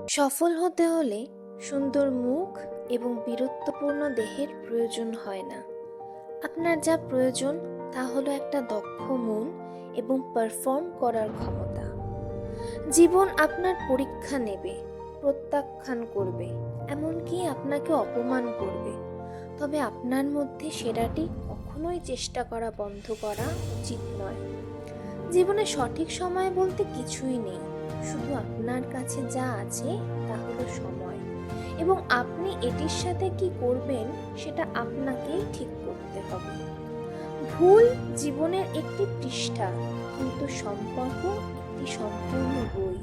সফল হতে হলে সুন্দর মুখ এবং বীরত্বপূর্ণ দেহের প্রয়োজন হয় না। আপনার যা প্রয়োজন তা হলো একটা দক্ষ মন এবং পারফর্ম করার ক্ষমতা। জীবন আপনার পরীক্ষা নেবে, প্রত্যাখ্যান করবে, এমনকি আপনাকে অপমান করবে। তবে আপনার মধ্যে সেরাটি কখনোই চেষ্টা করা বন্ধ করা উচিত নয়। জীবনে সঠিক সময় বলতে কিছুই নেই, শুধু আপনার কাছে যা আছে তা হলো সময়, এবং আপনি এটির সাথে কি করবেন সেটা আপনাকেই ঠিক করতে হবে। ভুল জীবনের একটি পৃষ্ঠা, কিন্তু সম্পর্ক একটি সম্পূর্ণ বই।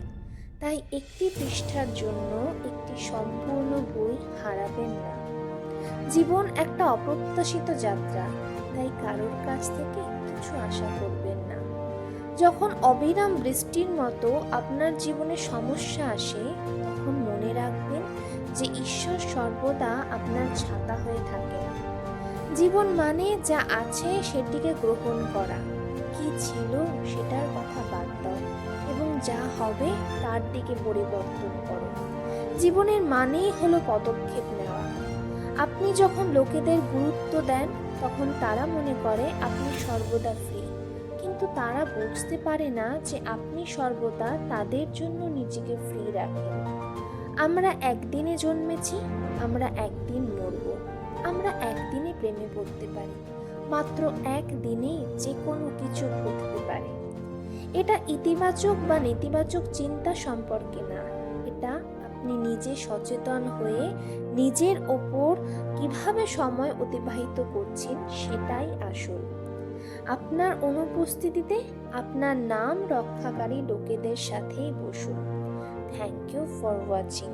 তাই একটি পৃষ্ঠার জন্য একটি সম্পূর্ণ বই হারাবেন না। জীবন একটা অপ্রত্যাশিত যাত্রা, তাই কারোর কাছ থেকে কিছু আশা করবেন না। যখন অবিরাম বৃষ্টির মতো আপনার জীবনে সমস্যা আসে, তখন মনে রাখবেন যে ঈশ্বর সর্বদা আপনার ছাতা হয়ে থাকেন। জীবন মানে যা আছে সেটিকে গ্রহণ করা, কি ছিল সেটার কথা বাদ দাও, এবং যা হবে তার দিকে পরিবর্তন করো। জীবনের মানেই হলো পদক্ষেপ নেওয়া। আপনি যখন লোকেদের গুরুত্ব দেন, তখন তারা মনে করে আপনি সর্বদা ফ্রি, কিন্তু তারা বুঝতে পারে না যে আপনি সর্বদা তাদের জন্য নিজেকে ফ্রি রাখেন। আমরা একদিনে জন্মেছি, আমরা একদিন মরব। আমরা একদিনে প্রেমে পড়তে পারি, মাত্র একদিনেই যে কোনো কিছু ঘটতে পারে। এটা ইতিবাচক বা নেতিবাচক চিন্তা সম্পর্কে না, এটা আপনি নিজে সচেতন হয়ে নিজের ওপর কিভাবে সময় অতিবাহিত করছেন সেটাই আসল। আপনার অনুপস্থিতিতে আপনার নাম রক্ষাকারী লোকেদের সাথেই বসুন। Thank you for watching.